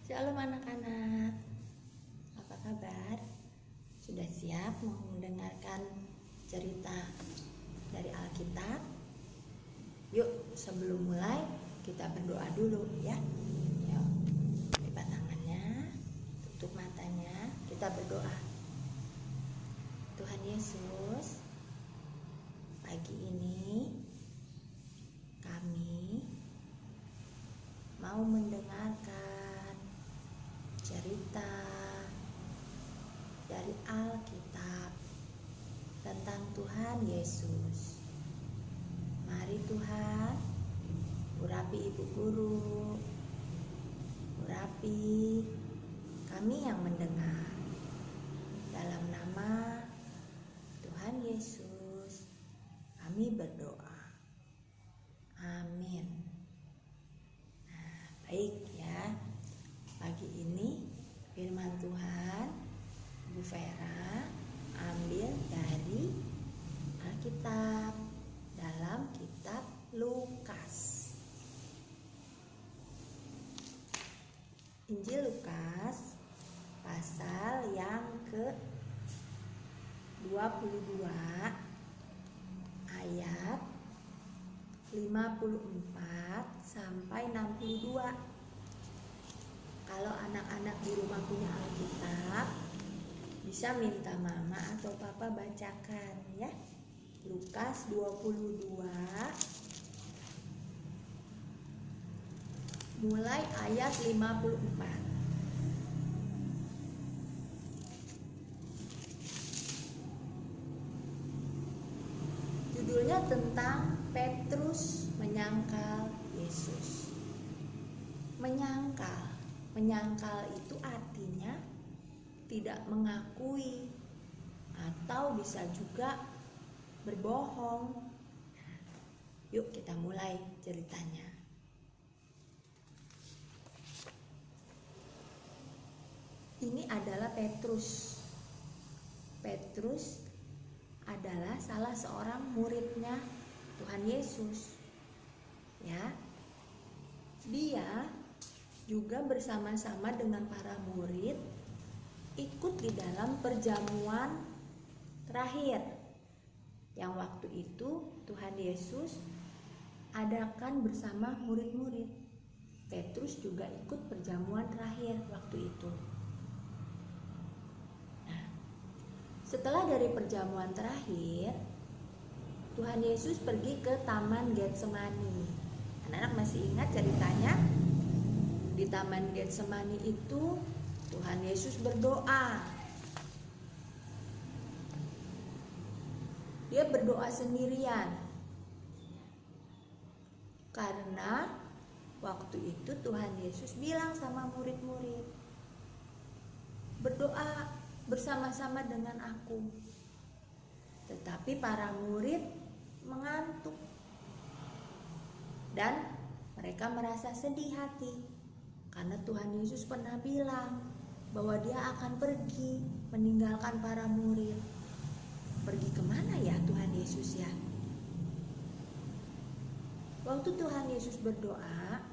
Shalom anak-anak, apa kabar? Sudah siap mau mendengarkan cerita dari Alkitab? Yuk, sebelum mulai kita berdoa dulu ya. Yuk, lipat tangannya, tutup matanya, kita berdoa. Tuhan Yesus, pagi ini kami mau mendengarkan cerita dari Alkitab tentang Tuhan Yesus. Mari Tuhan, urapi Ibu Guru, urapi kami yang mendengar. Dalam nama Tuhan Yesus, kami berdoa. Amin. Nah, baik ya. Pagi ini firman Tuhan Bu Vera ambil dari Alkitab dalam kitab Lukas. Injil Lukas pasal yang ke-22 ayat 54 sampai 62. Kalau anak-anak di rumah punya Alkitab, bisa minta mama atau papa bacakan ya. Lukas 22 mulai ayat 54. Judulnya tentang Petrus menyangkal Yesus. Menyangkal itu artinya tidak mengakui atau bisa juga berbohong. Yuk kita mulai ceritanya. Ini adalah Petrus. Petrus adalah salah seorang muridnya Tuhan Yesus. Ya. Dia juga bersama-sama dengan para murid ikut di dalam perjamuan terakhir yang waktu itu Tuhan Yesus adakan bersama murid-murid. Petrus juga ikut perjamuan terakhir waktu itu. Nah, setelah dari perjamuan terakhir, Tuhan Yesus pergi ke Taman Getsemani. Anak-anak masih ingat ceritanya? Di Taman Getsemani itu Tuhan Yesus berdoa. Dia berdoa sendirian. Karena waktu itu Tuhan Yesus bilang sama murid-murid, berdoa bersama-sama dengan aku. Tetapi para murid mengantuk. Dan mereka merasa sedih hati. Karena Tuhan Yesus pernah bilang bahwa dia akan pergi meninggalkan para murid. Pergi kemana ya Tuhan Yesus ya? Waktu Tuhan Yesus berdoa,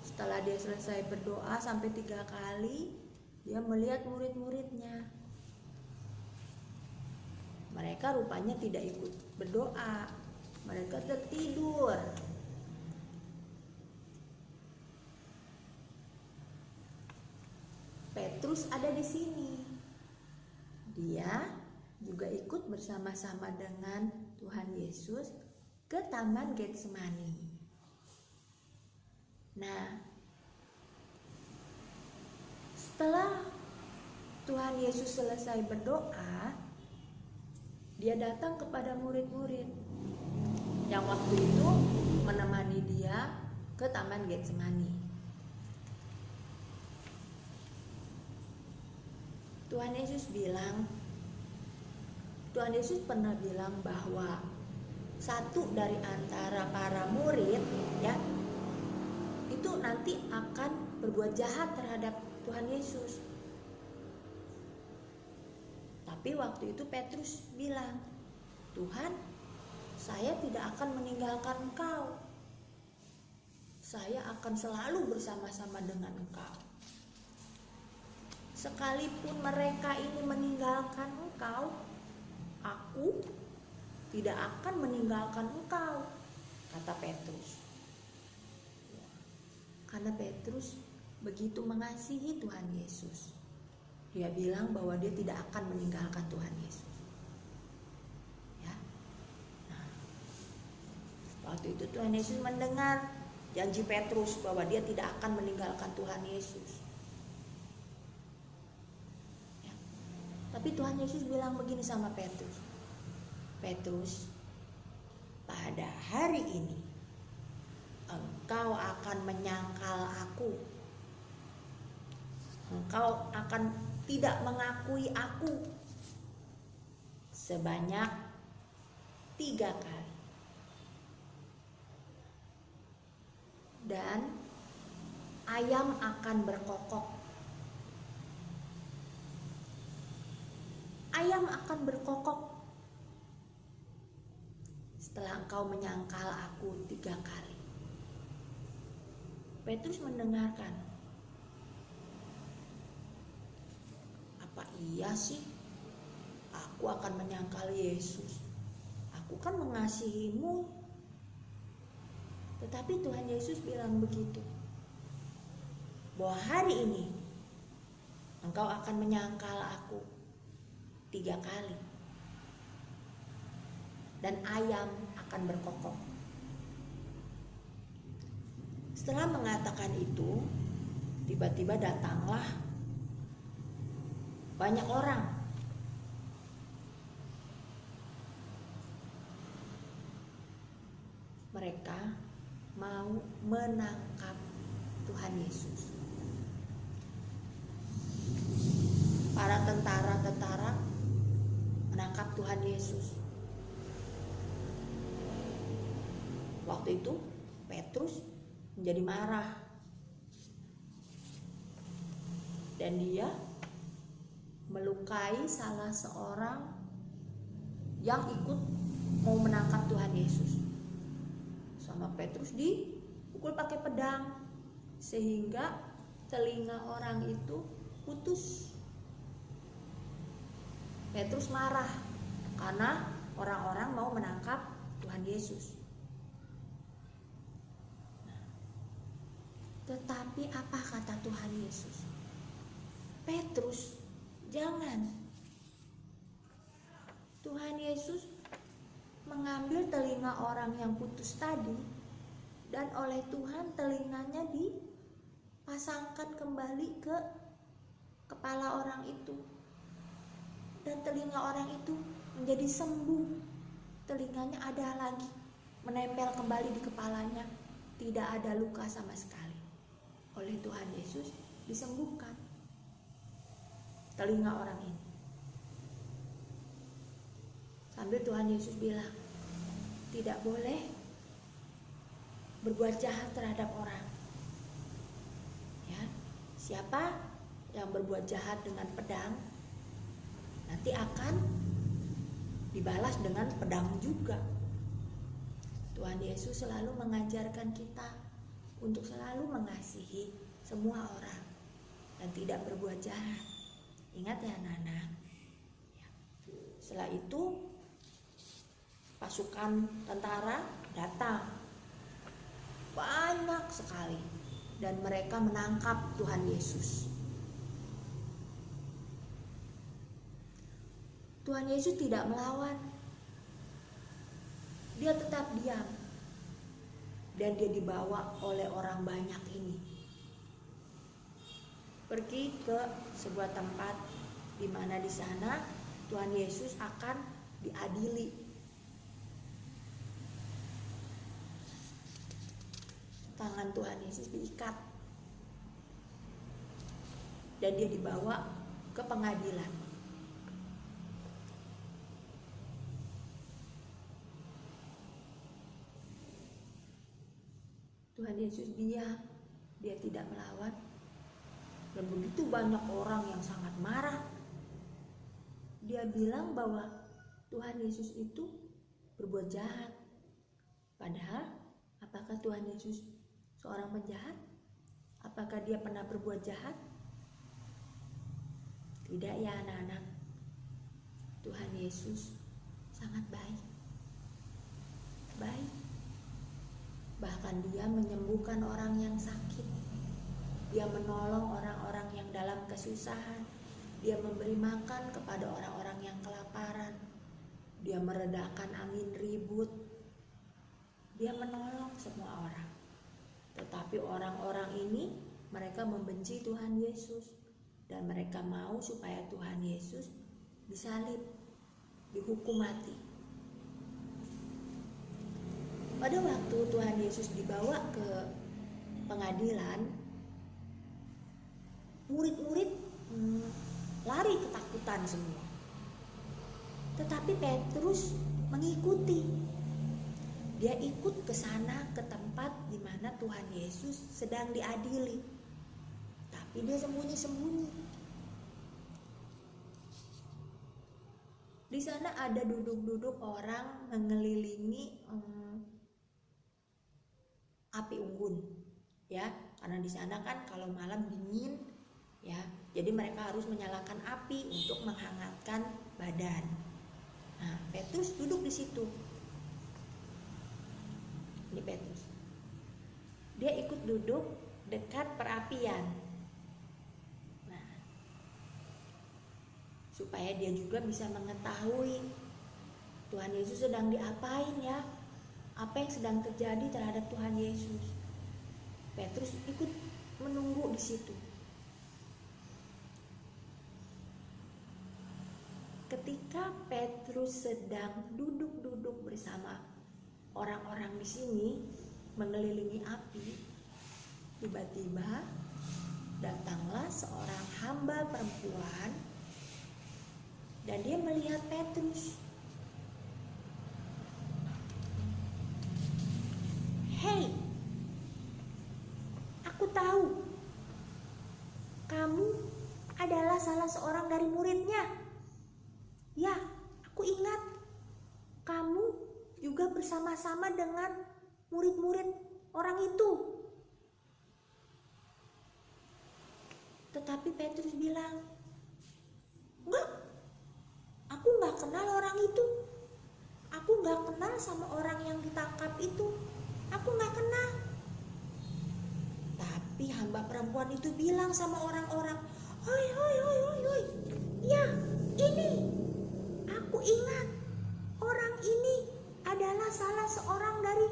setelah dia selesai berdoa sampai 3 kali, dia melihat murid-muridnya. Mereka rupanya tidak ikut berdoa. Mereka tertidur. Petrus ada di sini. Dia juga ikut bersama-sama dengan Tuhan Yesus ke Taman Getsemani. Nah, setelah Tuhan Yesus selesai berdoa, dia datang kepada murid-murid yang waktu itu menemani dia ke Taman Getsemani. Tuhan Yesus pernah bilang bahwa satu dari antara para murid ya itu nanti akan berbuat jahat terhadap Tuhan Yesus. Tapi waktu itu Petrus bilang, Tuhan, saya tidak akan meninggalkan Engkau. Saya akan selalu bersama-sama dengan Engkau. sekalipun mereka ini meninggalkan engkau, aku tidak akan meninggalkan engkau, kata Petrus. Karena Petrus begitu mengasihi Tuhan Yesus, dia bilang bahwa dia tidak akan meninggalkan Tuhan Yesus. Ya. Nah, waktu itu Tuhan Yesus mendengar janji Petrus bahwa dia tidak akan meninggalkan Tuhan Yesus. Ya. Tapi Tuhan Yesus bilang begini sama Petrus, Petrus, pada hari ini engkau akan menyangkal aku. Engkau akan tidak mengakui aku sebanyak 3 kali. Dan ayam akan berkokok. Ayam akan berkokok setelah engkau menyangkal aku 3 kali. Petrus mendengarkan. Apa iya sih aku akan menyangkal Yesus? Aku kan mengasihimu. Tetapi Tuhan Yesus bilang begitu, bahwa hari ini engkau akan menyangkal aku 3 kali. Dan ayam akan berkokok. Setelah mengatakan itu, tiba-tiba datanglah banyak orang. Mereka mau menangkap Tuhan Yesus. Para tentara-tentara menangkap Tuhan Yesus. Waktu itu Petrus menjadi marah. Dan dia melukai salah seorang yang ikut mau menangkap Tuhan Yesus. Sama Petrus dipukul pakai pedang sehingga telinga orang itu putus. Petrus marah karena orang-orang mau menangkap Tuhan Yesus. Tetapi apa kata Tuhan Yesus? Petrus, jangan. Tuhan Yesus mengambil telinga orang yang putus tadi, dan oleh Tuhan telinganya dipasangkan kembali ke kepala orang itu. Dan telinga orang itu menjadi sembuh. Telinganya ada lagi, menempel kembali di kepalanya. Tidak ada luka sama sekali. Oleh Tuhan Yesus disembuhkan telinga orang ini. Sambil Tuhan Yesus bilang, tidak boleh berbuat jahat terhadap orang. Ya, siapa yang berbuat jahat dengan pedang, nanti akan dibalas dengan pedang juga. Tuhan Yesus selalu mengajarkan kita untuk selalu mengasihi semua orang dan tidak berbuat jahat. Ingat ya anak-anak. Setelah itu pasukan tentara datang banyak sekali dan mereka menangkap Tuhan Yesus. Tuhan Yesus tidak melawan. Dia tetap diam. Dan dia dibawa oleh orang banyak ini pergi ke sebuah tempat di mana di sana Tuhan Yesus akan diadili. Tangan Tuhan Yesus diikat dan dia dibawa ke pengadilan. Tuhan Yesus diam, dia tidak melawan. Dan begitu banyak orang yang sangat marah. Dia bilang bahwa Tuhan Yesus itu berbuat jahat. Padahal, apakah Tuhan Yesus seorang penjahat? Apakah dia pernah berbuat jahat? Tidak ya anak-anak, Tuhan Yesus sangat baik. Baik. Bahkan dia menyembuhkan orang yang sakit. Dia menolong orang-orang yang dalam kesusahan. Dia memberi makan kepada orang-orang yang kelaparan. Dia meredakan angin ribut. Dia menolong semua orang. Tetapi orang-orang ini, mereka membenci Tuhan Yesus. Dan mereka mau supaya Tuhan Yesus disalib, dihukum mati. Pada waktu Tuhan Yesus dibawa ke pengadilan, murid-murid lari ketakutan semua. Tetapi Petrus mengikuti. Dia ikut ke sana, ke tempat di mana Tuhan Yesus sedang diadili. Tapi dia sembunyi-sembunyi. Di sana ada duduk-duduk orang mengelilingi api unggun, ya, karena di sana kan kalau malam dingin, ya, jadi mereka harus menyalakan api untuk menghangatkan badan. Nah, Petrus duduk di situ. Ini Petrus. Dia ikut duduk dekat perapian. Nah, supaya dia juga bisa mengetahui Tuhan Yesus sedang diapain ya. Apa yang sedang terjadi terhadap Tuhan Yesus. Petrus ikut menunggu di situ. Ketika Petrus sedang duduk-duduk bersama orang-orang di sini mengelilingi api, tiba-tiba datanglah seorang hamba perempuan dan dia melihat Petrus. Hei, aku tahu kamu adalah salah seorang dari muridnya. Ya, aku ingat kamu juga bersama-sama dengan murid-murid orang itu. Tetapi Petrus bilang, enggak, aku gak kenal orang itu. Aku gak kenal sama orang yang ditangkap itu. Aku gak kenal. Tapi hamba perempuan itu bilang sama orang-orang, hoi, hoi, hoi, hoi, hoi. Ya, ini, aku ingat orang ini adalah salah seorang dari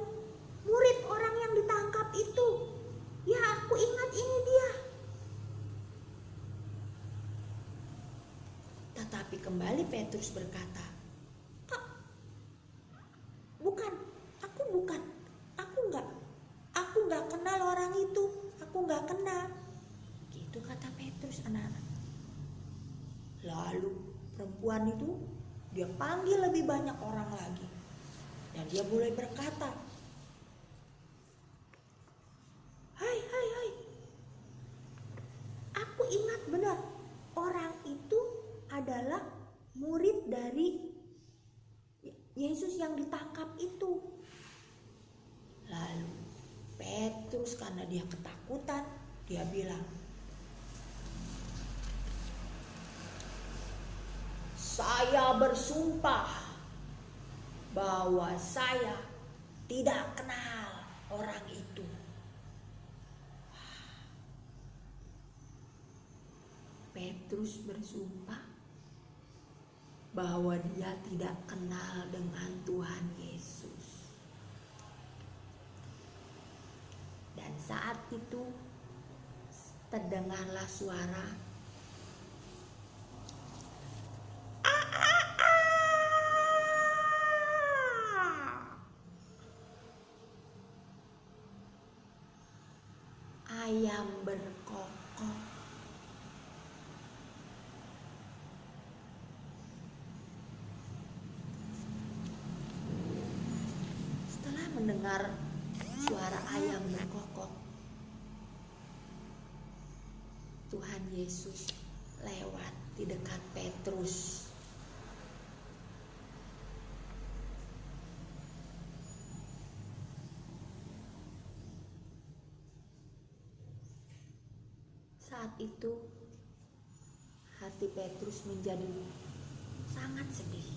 murid orang yang ditangkap itu. Ya, aku ingat ini dia. Tetapi kembali Petrus berkata, bukan, aku nggak kenal orang itu, aku nggak kenal. Gitu kata Petrus, anak-anak. Lalu perempuan itu dia panggil lebih banyak orang lagi dan dia mulai berkata, hai, hai, hai, aku ingat benar orang itu adalah murid dari Yesus yang ditangkap itu. Lalu Petrus karena dia ketakutan, dia bilang, saya bersumpah bahwa saya tidak kenal orang itu. Petrus bersumpah bahwa dia tidak kenal dengan Tuhan Yesus. Dan saat itu terdengarlah suara ayam berkokok. Setelah mendengar suara ayam berkokok, Tuhan Yesus lewat di dekat Petrus. Saat itu hati Petrus menjadi sangat sedih.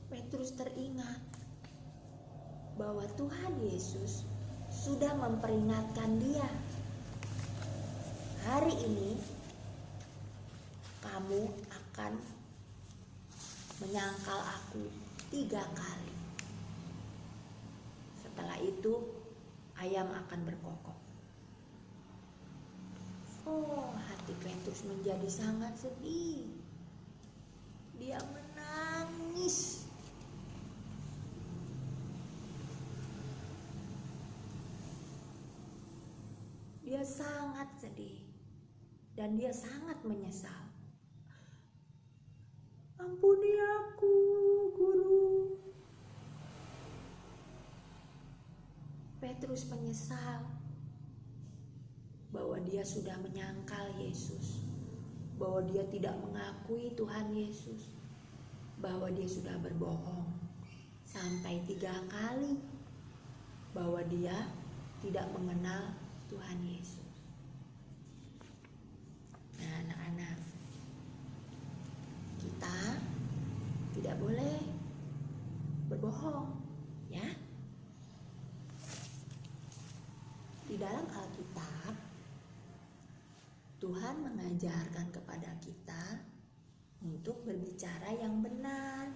Petrus teringat bahwa Tuhan Yesus sudah memperingatkan dia, hari ini kamu akan menyangkal aku 3 kali. Setelah itu ayam akan berkokok. Oh, hati Petrus menjadi sangat sedih. Dia menangis. Dia sangat sedih dan dia sangat menyesal. Ampuni aku, Guru. Petrus menyesal bahwa dia sudah menyangkal Yesus, bahwa dia tidak mengakui Tuhan Yesus, bahwa dia sudah berbohong sampai 3 kali bahwa dia tidak mengenal Tuhan Yesus. Nah, anak-anak, kita tidak boleh berbohong, ya. Di dalam Alkitab, Tuhan mengajarkan kepada kita untuk berbicara yang benar.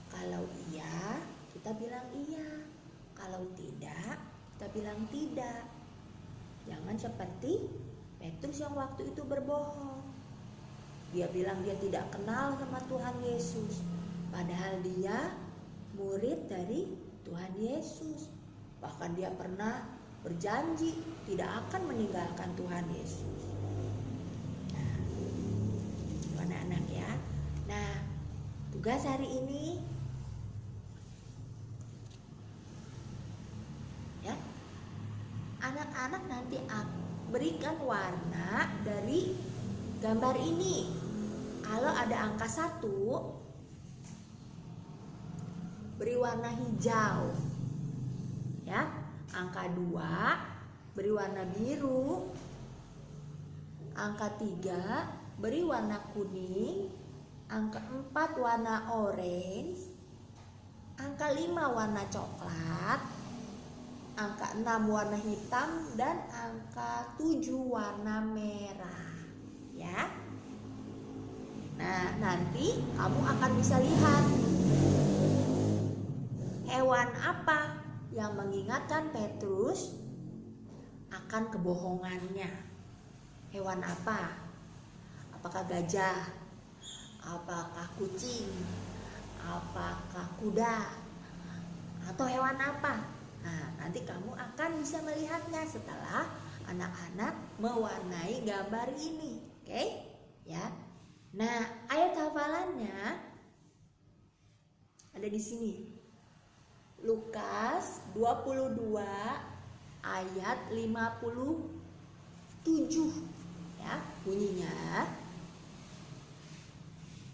Kalau iya, kita bilang iya. Kalau tidak, kita bilang tidak. Jangan seperti Petrus yang waktu itu berbohong. Dia bilang dia tidak kenal sama Tuhan Yesus, padahal dia murid dari Tuhan Yesus. Bahkan dia pernah berjanji tidak akan meninggalkan Tuhan Yesus. Nah, anak-anak ya. Nah, tugas hari ini ya, anak-anak nanti berikan warna dari gambar ini. Kalau ada angka 1, beri warna hijau. Ya, angka 2 beri warna biru. Angka 3 beri warna kuning. Angka 4 warna orange. Angka 5 warna coklat. Angka 6 warna hitam dan angka 7 warna merah. Ya. Nah, nanti kamu akan bisa lihat hewan apa yang mengingatkan Petrus akan kebohongannya. Hewan apa? Apakah gajah? Apakah kucing? Apakah kuda? Atau hewan apa? Nah, nanti kamu akan bisa melihatnya setelah anak-anak mewarnai gambar ini. Oke? Ya. Nah, ayat hafalannya ada di sini. Lukas 22 ayat 57. Ya, bunyinya.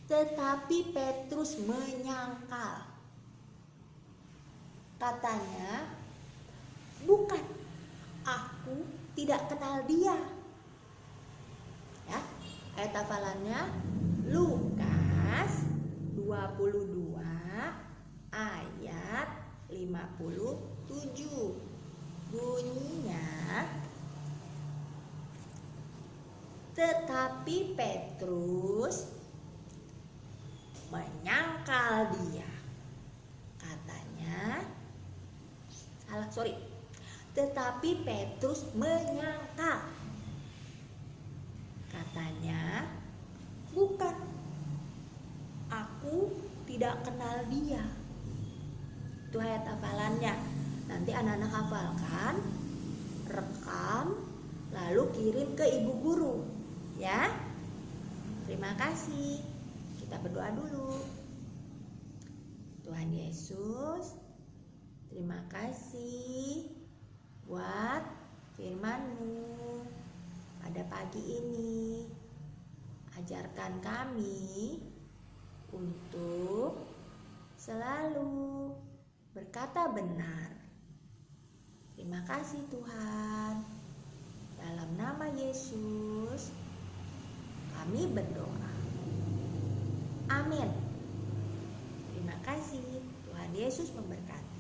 Tetapi Petrus menyangkal. Katanya, bukan, aku tidak kenal dia. Ya, ayat hafalannya Lukas 22 ayat 57. Bunyinya, tetapi Petrus menyangkal dia. Katanya, tetapi Petrus menyangkal. Katanya, bukan, aku tidak kenal dia. Itu ayat hafalannya. Nanti anak-anak hafalkan, rekam, lalu kirim ke ibu guru. Ya. Terima kasih. Kita berdoa dulu. Tuhan Yesus, terima kasih buat firman-Mu pada pagi ini. Ajarkan kami untuk selalu berkata benar. Terima kasih Tuhan. Dalam nama Yesus kami berdoa. Amin. Terima kasih. Tuhan Yesus memberkati.